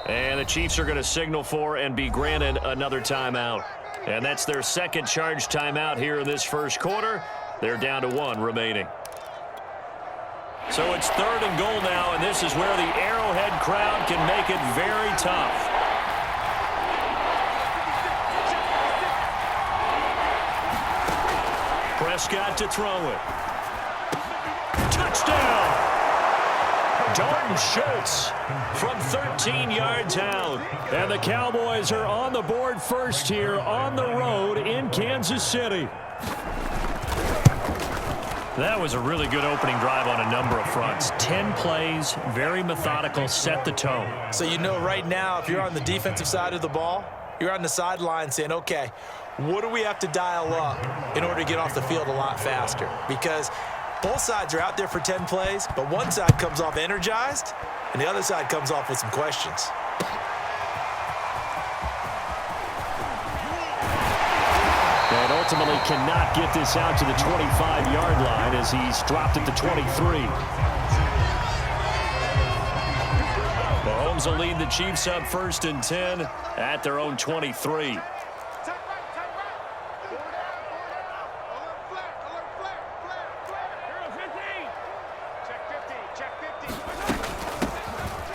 And the Chiefs are going to signal for and be granted another timeout. And that's their second charge timeout here in this first quarter. They're down to 1 remaining. So it's 3rd and goal now, and this is where the Arrowhead crowd can make it very tough. Prescott to throw it. Touchdown! Dalton Schultz from 13 yards out. And the Cowboys are on the board first here on the road in Kansas City. That was a really good opening drive on a number of fronts. 10 plays, very methodical, set the tone. So you know right now, if you're on the defensive side of the ball, you're on the sideline saying, okay, what do we have to dial up in order to get off the field a lot faster? Because both sides are out there for 10 plays, but one side comes off energized, and the other side comes off with some questions. And ultimately cannot get this out to the 25-yard line as he's dropped at the 23. Mahomes will lead the Chiefs up 1st and 10 at their own 23.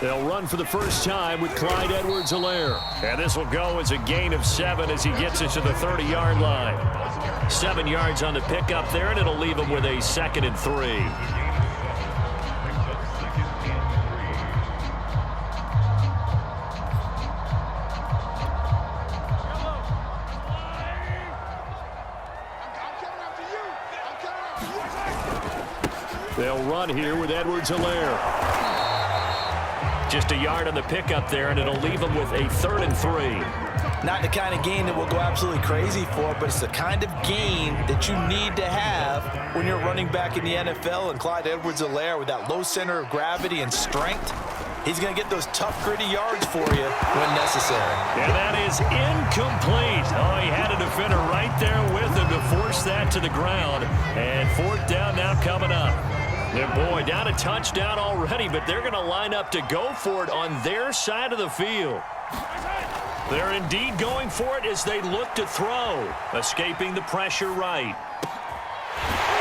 They'll run for the first time with Clyde Edwards-Helaire. And this will go as a gain of 7 as he gets it to the 30-yard line. 7 yards on the pickup there, and it'll leave him with a 2nd and 3. They'll run here with Edwards-Helaire. Just a yard on the pickup there, and it'll leave them with a 3rd and 3. Not the kind of gain that we'll go absolutely crazy for, but it's the kind of gain that you need to have when you're running back in the NFL. And Clyde Edwards-Helaire, with that low center of gravity and strength, he's going to get those tough, gritty yards for you when necessary. And that is incomplete. Oh, he had a defender right there with him to force that to the ground. And 4th down now coming up. And boy, down a touchdown already, but they're going to line up to go for it on their side of the field. They're indeed going for it as they look to throw, escaping the pressure right.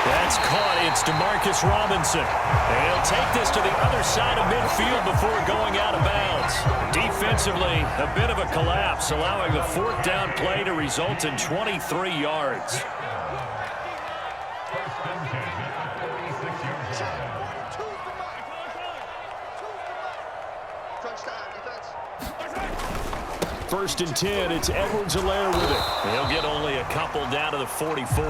That's caught. It's DeMarcus Robinson. And he'll take this to the other side of midfield before going out of bounds. Defensively, a bit of a collapse, allowing the 4th down play to result in 23 yards. First and 10, it's Edwards-Helaire with it. He'll get only a couple down to the 44.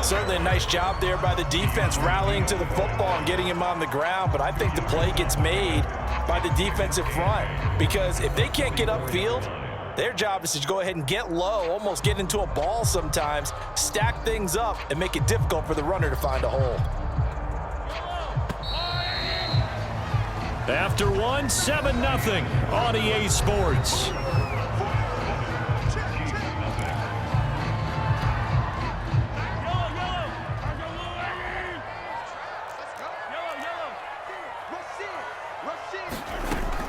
Certainly a nice job there by the defense rallying to the football and getting him on the ground, but I think the play gets made by the defensive front because if they can't get upfield, their job is to go ahead and get low, almost get into a ball sometimes, stack things up, and make it difficult for the runner to find a hole. After 1, 7-0 on EA Sports.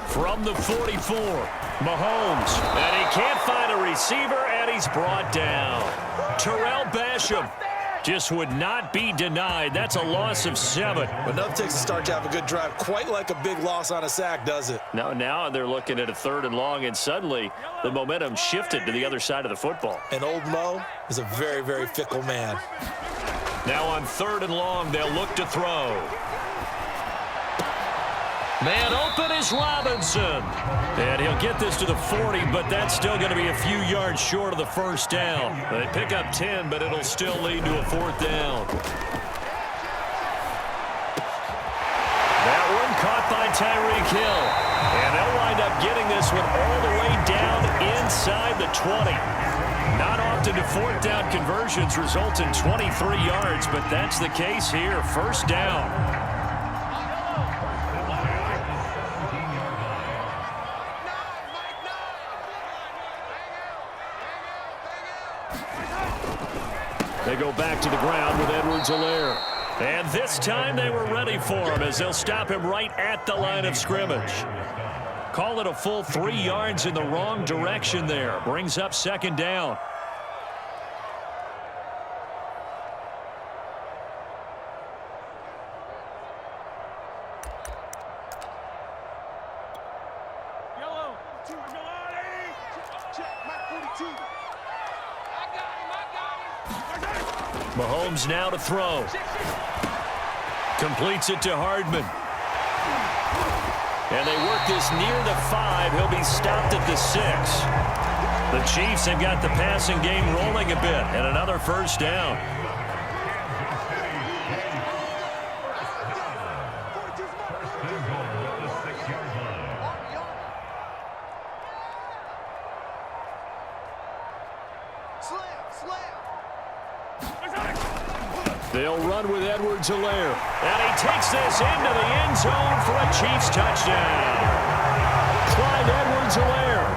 From the 44, Mahomes, and he can't find a receiver, and he's brought down. Terrell Basham just would not be denied. That's a loss of 7. But enough takes a start to have a good drive. Quite like a big loss on a sack, does it? Now they're looking at a 3rd and long, and suddenly the momentum shifted to the other side of the football. And old Mo is a very, very fickle man. Now on 3rd and long, they'll look to throw. Man open is Robinson. And he'll get this to the 40, but that's still going to be a few yards short of the 1st down. They pick up 10, but it'll still lead to a 4th down. That one caught by Tyreek Hill. And they'll wind up getting this one all the way down inside the 20. Not often do 4th down conversions result in 23 yards, but that's the case here. 1st down. They go back to the ground with Edwards-Helaire. And this time they were ready for him as they'll stop him right at the line of scrimmage. Call it a full 3 yards in the wrong direction there. Brings up second down. Mahomes now to throw. Completes it to Hardman. And they work this near the 5. He'll be stopped at the 6. The Chiefs have got the passing game rolling a bit, and another first down. They'll run with Edwards-Helaire. And he takes this into the end zone for a Chiefs touchdown. Clyde Edwards-Helaire,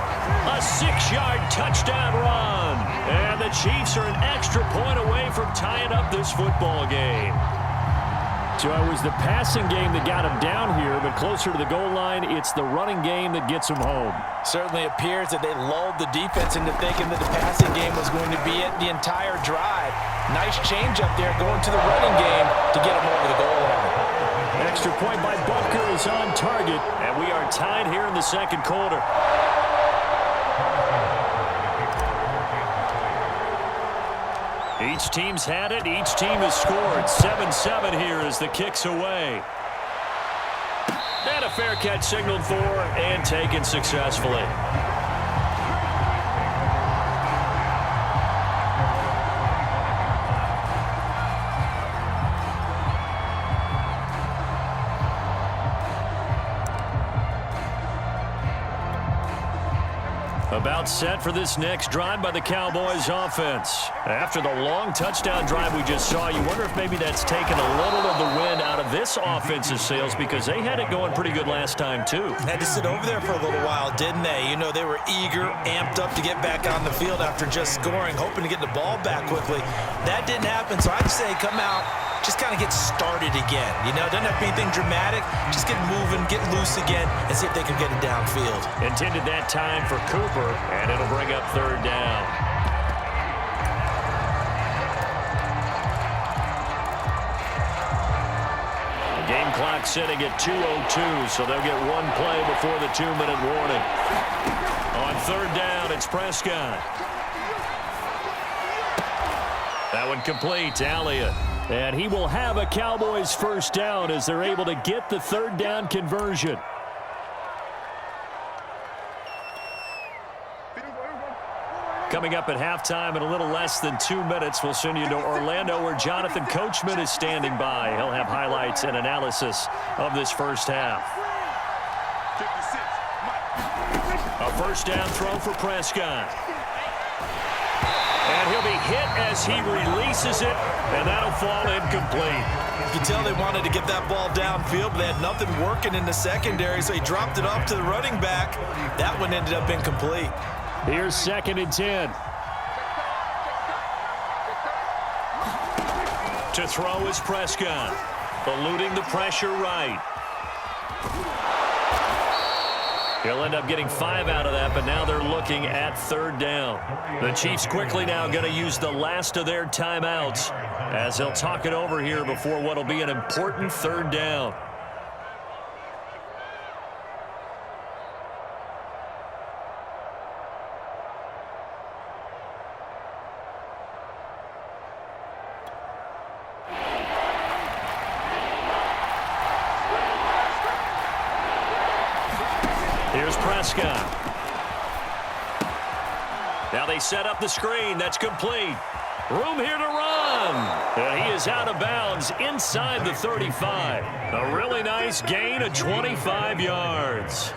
a 6-yard touchdown run. And the Chiefs are an extra point away from tying up this football game. So it was the passing game that got him down here, but closer to the goal line, it's the running game that gets him home. Certainly appears that they lulled the defense into thinking that the passing game was going to be it the entire drive. Nice change up there going to the running game to get him over the goal line. Extra point by Butker is on target, and we are tied here in the second quarter. Each team's had it. Each team has scored. 7-7 here as the kick's away. And a fair catch signaled for and taken successfully. About set for this next drive by the Cowboys offense. After the long touchdown drive we just saw, you wonder if maybe that's taken a little of the wind out of this offense's sails because they had it going pretty good last time too. Had to sit over there for a little while, didn't they? You know, they were eager, amped up to get back on the field after just scoring, hoping to get the ball back quickly. That didn't happen, so I'd say come out, just kind of get started again. You know, doesn't have to be anything dramatic. Just get moving, get loose again, and see if they can get it downfield. Intended that time for Cooper, and it'll bring up third down. The game clock sitting at 2:02, so they'll get one play before the 2-minute warning. On third down, it's Prescott. That one complete to Elliott. And he will have a Cowboys first down as they're able to get the third down conversion. Coming up at halftime in a little less than 2 minutes, we'll send you to Orlando where Jonathan Coachman is standing by. He'll have highlights and analysis of this first half. A first down throw for Prescott. And he'll be hit as he releases it, and that'll fall incomplete. You can tell they wanted to get that ball downfield, but they had nothing working in the secondary, so he dropped it off to the running back. That one ended up incomplete. Here's 2nd and 10. To throw is Prescott, eluding the pressure right. He'll end up getting 5 out of that, but now they're looking at third down. The Chiefs quickly now going to use the last of their timeouts as they'll talk it over here before what will be an important third down. Here's Prescott. Now they set up the screen. That's complete. Room here to run. And he is out of bounds inside the 35. A really nice gain of 25 yards.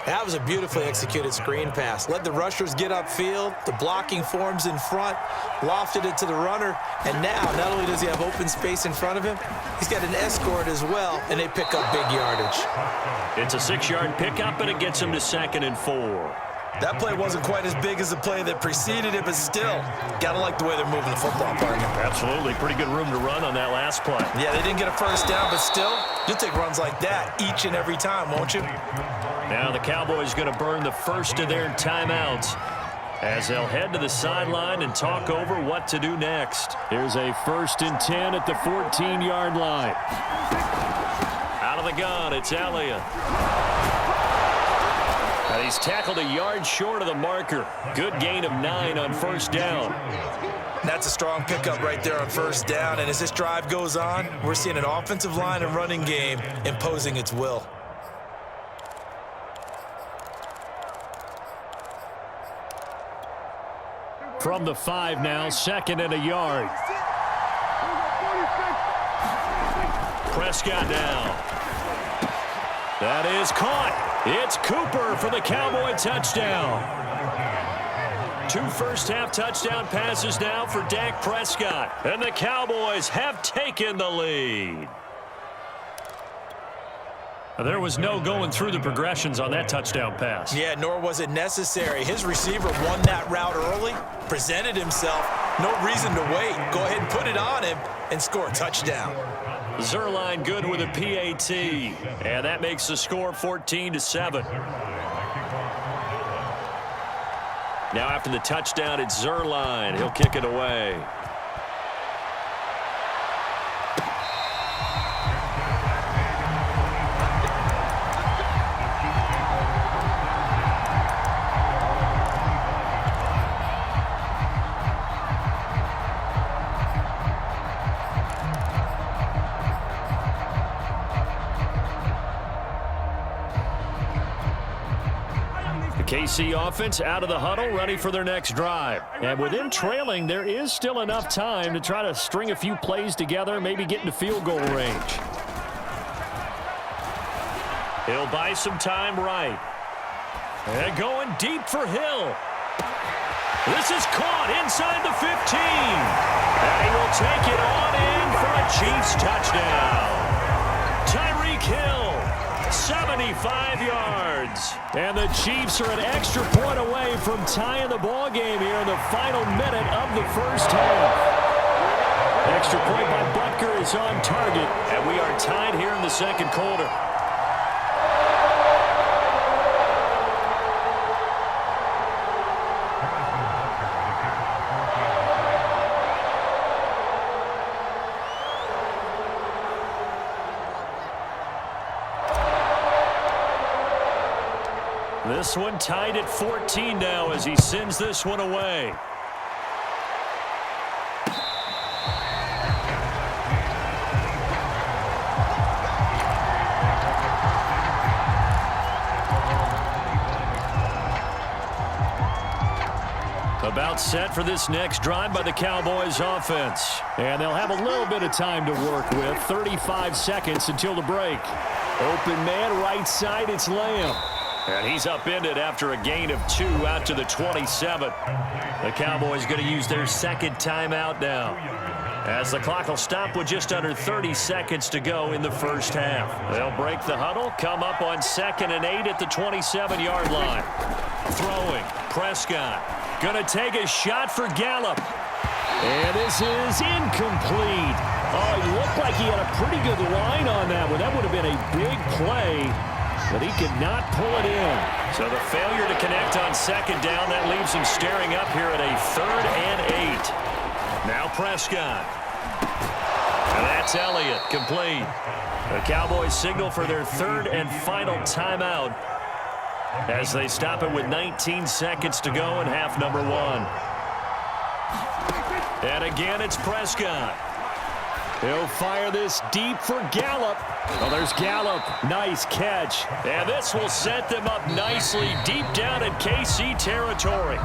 That was a beautifully executed screen pass. Let the rushers get upfield. The blocking forms in front. Lofted it to the runner. And now, not only does he have open space in front of him, he's got an escort as well, and they pick up big yardage. It's a 6-yard pickup, and it gets him to 2nd and 4. That play wasn't quite as big as the play that preceded it, but still, gotta like the way they're moving the football, partner. Absolutely. Pretty good room to run on that last play. Yeah, they didn't get a first down, but still, you'll take runs like that each and every time, won't you? Now the Cowboys going to burn the first of their timeouts as they'll head to the sideline and talk over what to do next. Here's a 1st and 10 at the 14-yard line. Out of the gun, it's Elliott. And he's tackled a yard short of the marker. Good gain of 9 on 1st down. That's a strong pickup right there on 1st down, and as this drive goes on, we're seeing an offensive line and running game imposing its will. From the 5 now, 2nd and a yard. Prescott now. That is caught. It's Cooper for the Cowboy touchdown. 2 first-half touchdown passes now for Dak Prescott. And the Cowboys have taken the lead. There was no going through the progressions on that touchdown pass. Yeah, nor was it necessary. His receiver won that route early, presented himself. No reason to wait. Go ahead and put it on him and score a touchdown. Zerline good with a PAT, and that makes the score 14-7. Now after the touchdown, it's Zerline. He'll kick it away. KC offense out of the huddle, ready for their next drive. And with them trailing, there is still enough time to try to string a few plays together, maybe get into field goal range. He'll buy some time right. And going deep for Hill. This is caught inside the 15. And he will take it on in for a Chiefs touchdown. Tyreek Hill. 75 yards. And the Chiefs are an extra point away from tying the ball game here in the final minute of the first half. Extra point by Butker is on target, and we are tied here in the second quarter. This one tied at 14 now as he sends this one away. About set for this next drive by the Cowboys offense. And they'll have a little bit of time to work with. 35 seconds until the break. Open man right side, it's Lamb. And he's upended after a gain of 2 out to the 27. The Cowboys going to use their second timeout now, as the clock will stop with just under 30 seconds to go in the first half. They'll break the huddle, come up on 2nd and 8 at the 27-yard line. Throwing, Prescott. Going to take a shot for Gallup. And this is incomplete. Oh, it looked like he had a pretty good line on that one. That would have been a big play, but he could not pull it in. So the failure to connect on 2nd down, that leaves him staring up here at a 3rd and 8. Now Prescott. And that's Elliott, complete. The Cowboys signal for their 3rd and final timeout as they stop it with 19 seconds to go in half number 1. And again, it's Prescott. He'll fire this deep for Gallup. Oh, there's Gallup. Nice catch. And this will set them up nicely deep down in KC territory.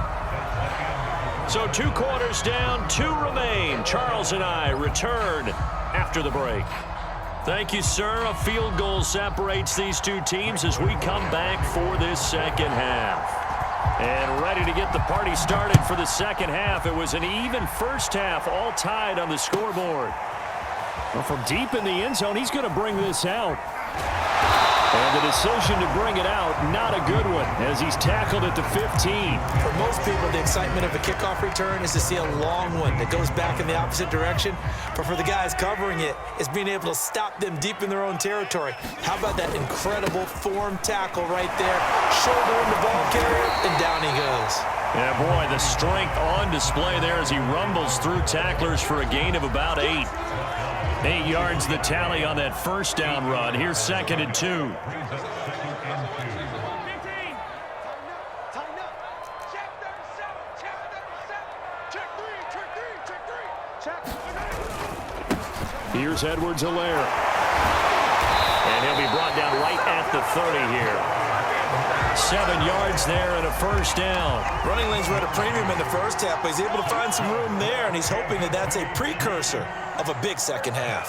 So 2 quarters down, 2 remain. Charles and I return after the break. Thank you, sir. A field goal separates these 2 teams as we come back for this second half. And ready to get the party started for the second half. It was an even first half, all tied on the scoreboard. Well, from deep in the end zone, he's going to bring this out. And the decision to bring it out, not a good one, as he's tackled at the 15. For most people, the excitement of a kickoff return is to see a long one that goes back in the opposite direction. But for the guys covering it, it's being able to stop them deep in their own territory. How about that incredible form tackle right there? Shoulder in the ball carrier, and down he goes. Yeah, boy, the strength on display there as he rumbles through tacklers for a gain of about 8. 8 yards the tally on that first down run. Here's 2nd and 2. Here's Edwards-Helaire. And he'll be brought down right at the 30 here. 7 yards there and a first down. Running lanes were at a premium in the first half, but he's able to find some room there, and he's hoping that that's a precursor of a big second half.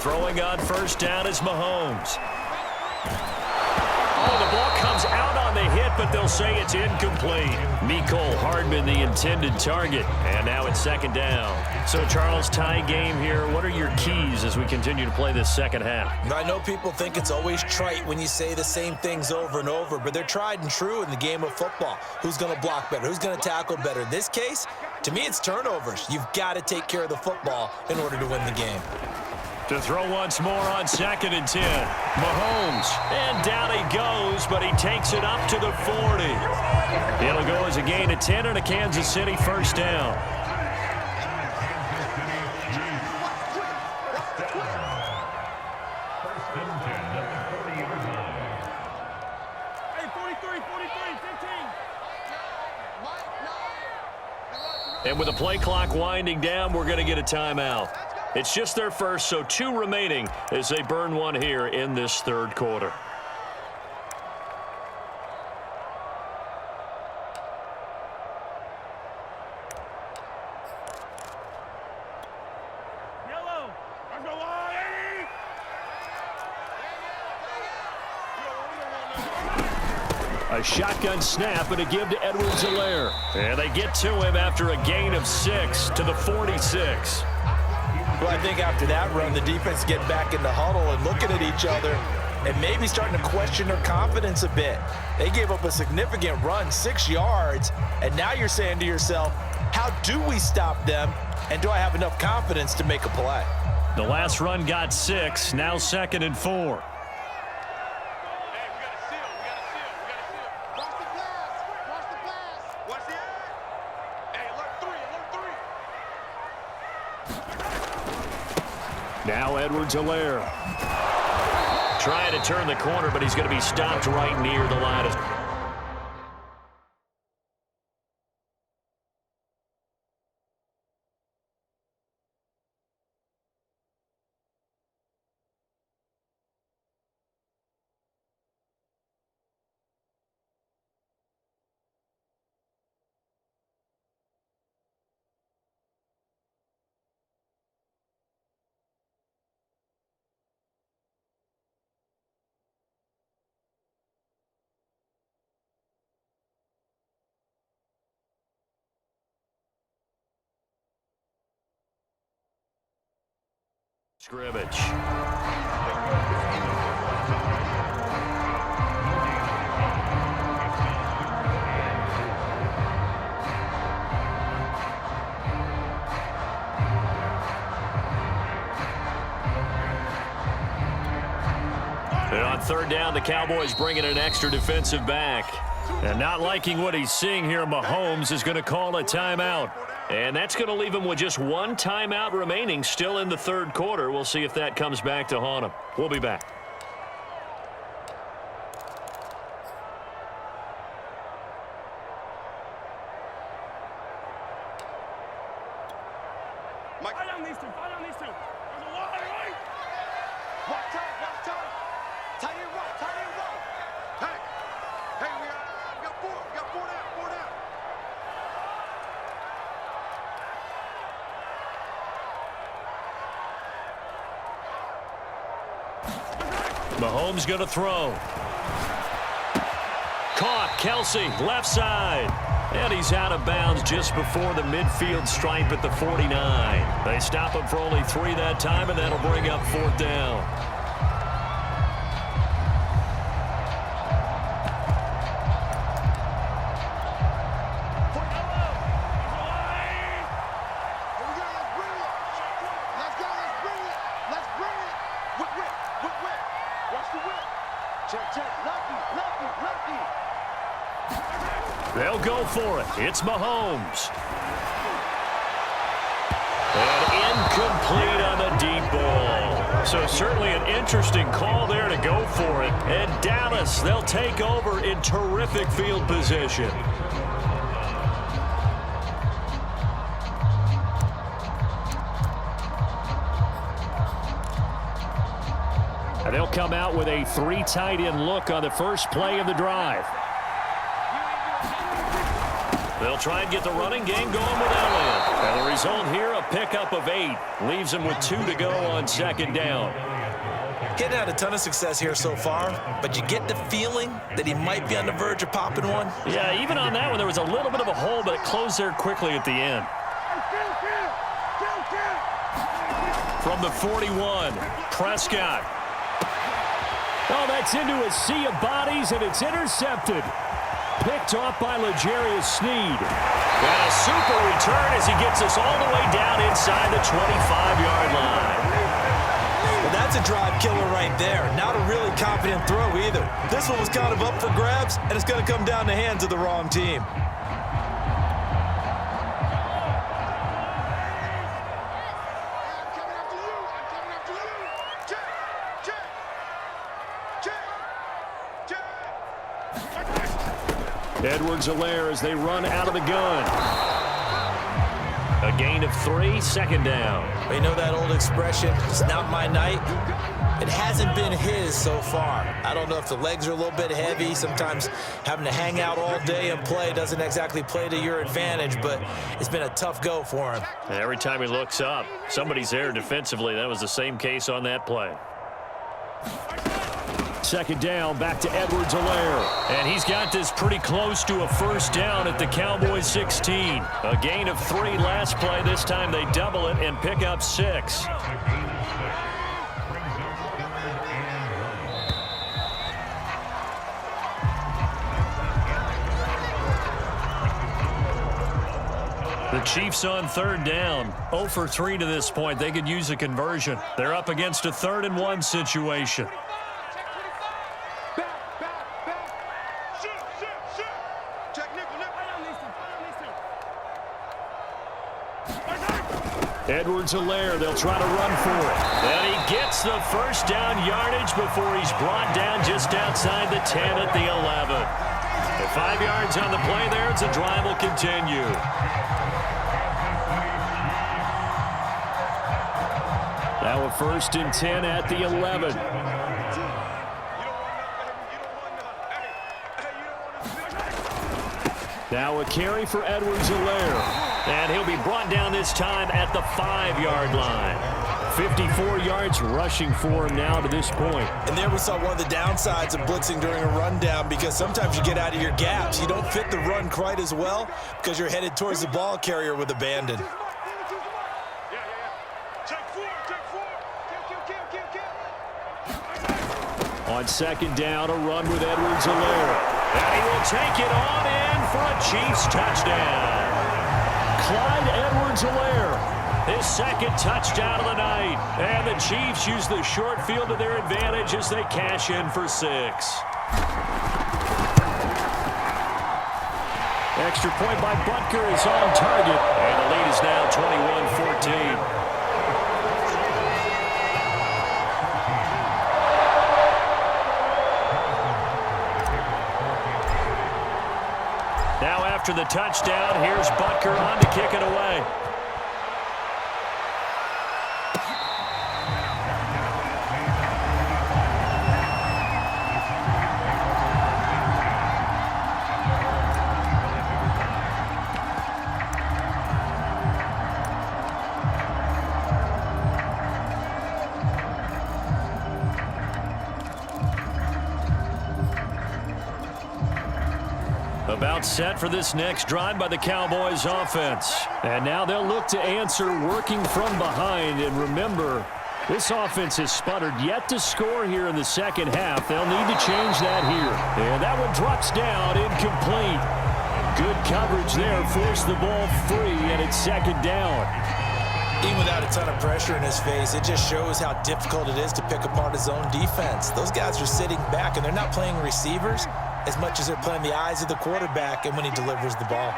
Throwing on first down is Mahomes. Oh, the ball comes out on the hit, but they'll say it's incomplete. Mecole Hardman, the intended target. And now it's 2nd down. So, Charles, tie game here. What are your keys as we continue to play this second half? I know people think it's always trite when you say the same things over and over, but they're tried and true in the game of football. Who's going to block better? Who's going to tackle better? In this case, to me, it's turnovers. You've got to take care of the football in order to win the game. To throw once more on 2nd and 10. Mahomes. And down he goes, but he takes it up to the 40. It'll go as a gain of 10 and a Kansas City first down. And with the play clock winding down, we're going to get a timeout. It's just their first, so 2 remaining as they burn one here in this third quarter. A shotgun snap and a give to Edwards-Helaire. And they get to him after a gain of 6 to the 46. Well, I think after that run, the defense getting back in the huddle and looking at each other and maybe starting to question their confidence a bit. They gave up a significant run, 6 yards, and now you're saying to yourself, how do we stop them, and do I have enough confidence to make a play? The last run got 6, now 2nd and 4. Now Edwards-Helaire trying to turn the corner, but he's going to be stopped right near the line. Scrimmage. And on 3rd down, the Cowboys bring in an extra defensive back. And not liking what he's seeing here, Mahomes is going to call a timeout. And that's going to leave him with just 1 timeout remaining still in the third quarter. We'll see if that comes back to haunt him. We'll be back. Fight on these two. There's a lot of right. Rock time. Tight end right. Hey, we got 4. We got 4 down. Mahomes going to throw. Caught. Kelsey, left side. And he's out of bounds just before the midfield stripe at the 49. They stop him for only 3 that time, and that'll bring up 4th down. Check, check. Lucky, lucky, lucky. They'll go for it. It's Mahomes. And incomplete on the deep ball. So certainly an interesting call there to go for it. And Dallas, they'll take over in terrific field position. And they'll come out with a 3 tight end look on the first play of the drive. They'll try and get the running game going with Elliott. And the result here, a pickup of 8. Leaves him with 2 to go on second down. Getting out a ton of success here so far, but you get the feeling that he might be on the verge of popping one. Yeah, even on that one, there was a little bit of a hole, but it closed there quickly at the end. From the 41, Prescott. Oh, that's into a sea of bodies, and it's intercepted. Picked off by L'Jarius Sneed. And a super return as he gets us all the way down inside the 25-yard line. Well, that's a drive killer right there. Not a really confident throw either. This one was kind of up for grabs, and it's going to come down the hands of the wrong team. Edwards-Helaire as they run out of the gun. A gain of 3, second down. You know that old expression, it's not my night? It hasn't been his so far. I don't know if the legs are a little bit heavy. Sometimes having to hang out all day and play doesn't exactly play to your advantage, but it's been a tough go for him. And every time he looks up, somebody's there defensively. That was the same case on that play. Second down, back to Edwards-Helaire. And he's got this pretty close to a first down at the Cowboys 16. A gain of 3 last play. This time they double it and pick up 6. The Chiefs on third down. 0 for 3 to this point. They could use a conversion. They're up against a 3rd and 1 situation. Edwards-Helaire, they'll try to run for it. And he gets the first down yardage before he's brought down just outside the 10 at the 11. And 5 yards on the play there as the drive will continue. Now a 1st and 10 at the 11. Now a carry for Edwards-Helaire. And he'll be brought down this time at the 5-yard line. 54 yards rushing for him now to this point. And there we saw one of the downsides of blitzing during a rundown, because sometimes you get out of your gaps. You don't fit the run quite as well because you're headed towards the ball carrier with abandon. On second down, a run with Edwards-Helaire. And he will take it on in for a Chiefs touchdown. Clyde Edwards-Helaire, his 2nd touchdown of the night. And the Chiefs use the short field to their advantage as they cash in for 6. Extra point by Butker is on target. And the lead is now 21-14. Now after the touchdown, here's Butker on to kick it away. About set for this next drive by the Cowboys offense. And now they'll look to answer working from behind. And remember, this offense has sputtered yet to score here in the second half. They'll need to change that here. And that one drops down, incomplete. Good coverage there, forced the ball free, and it's second down. Even without a ton of pressure in his face, it just shows how difficult it is to pick apart his own defense. Those guys are sitting back, and they're not playing receivers as much as they're playing the eyes of the quarterback and when he delivers the ball.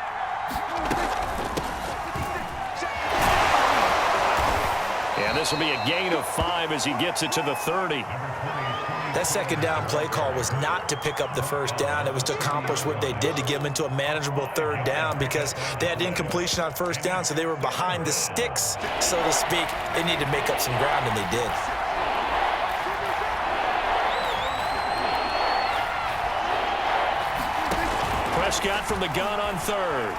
And this will be a gain of 5 as he gets it to the 30. That second down play call was not to pick up the first down. It was to accomplish what they did, to get them into a manageable third down, because they had incompletion on first down, so they were behind the sticks, so to speak. They needed to make up some ground, and they did. Prescott from the gun on third.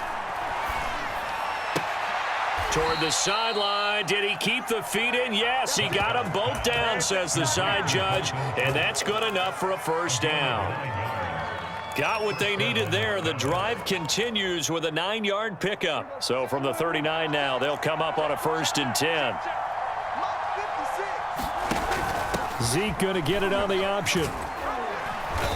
Toward the sideline. Did he keep the feet in? Yes, he got them both down, says the side judge, and that's good enough for a first down. Got what they needed there. The drive continues with a 9-yard pickup. So from the 39 now, they'll come up on a 1st and 10. Zeke going to get it on the option.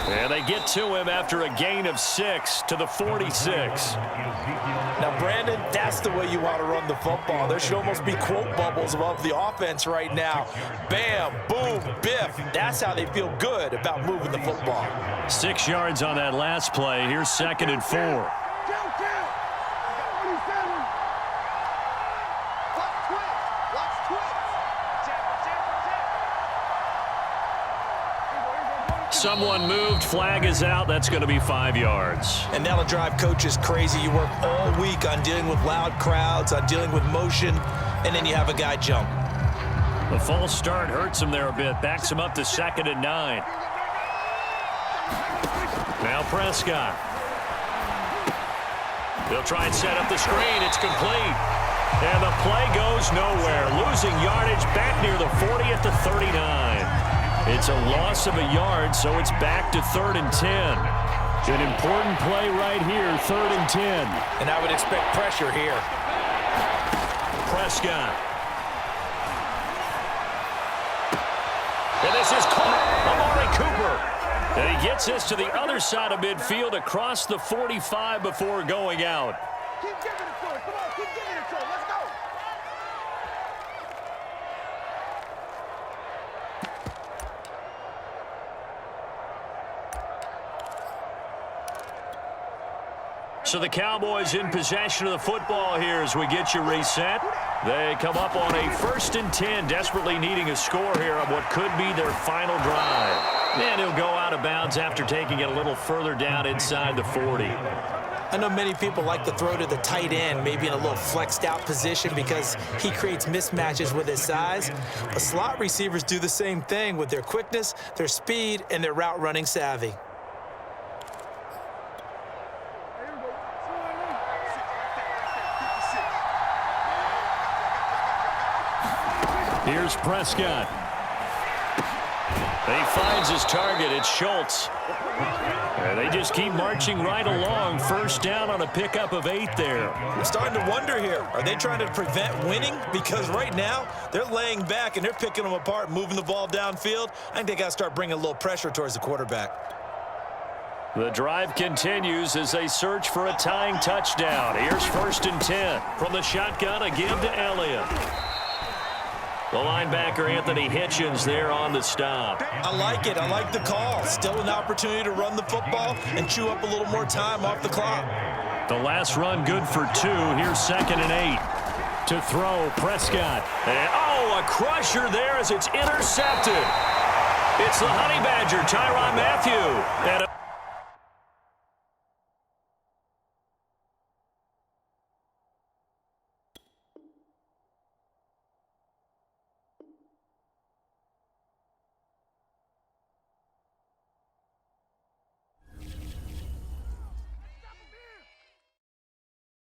And they get to him after a gain of 6 to the 46. Now, Brandon, that's the way you want to run the football. There should almost be quote bubbles above the offense right now. Bam, boom, biff. That's how they feel good about moving the football. 6 yards on that last play. Here's 2nd and 4. Someone moved. Flag is out. That's going to be 5 yards. And that'll drive coaches crazy. You work all week on dealing with loud crowds, on dealing with motion, and then you have a guy jump. The false start hurts him there a bit. Backs him up to 2nd and 9. Now Prescott. They'll try and set up the screen. It's complete. And the play goes nowhere. Losing yardage back near the 40 at the 39. It's a loss of a yard, so it's back to 3rd and 10. An important play right here, 3rd and 10. And I would expect pressure here. Prescott. And this is caught. Amari Cooper. And he gets this to the other side of midfield across the 45 before going out. Keep giving it to him. Come on, keep giving it to him. Let's go. So the Cowboys in possession of the football here as we get you reset. They come up on a 1st and 10, desperately needing a score here on what could be their final drive. And he'll go out of bounds after taking it a little further down inside the 40. I know many people like to throw to the tight end, maybe in a little flexed out position because he creates mismatches with his size. But slot receivers do the same thing with their quickness, their speed, and their route running savvy. Here's Prescott. He finds his target. It's Schultz. And they just keep marching right along. 1st down on a pickup of 8 there. I'm starting to wonder here. Are they trying to prevent winning? Because right now, they're laying back and they're picking them apart, moving the ball downfield. I think they got to start bringing a little pressure towards the quarterback. The drive continues as they search for a tying touchdown. Here's 1st and 10. From the shotgun, a give to Elliott. The linebacker, Anthony Hitchens, there on the stop. I like it. I like the call. Still an opportunity to run the football and chew up a little more time off the clock. The last run good for 2. Here's 2nd and 8. To throw, Prescott. And, oh, a crusher there as it's intercepted. It's the Honey Badger, Tyrann Mathieu. And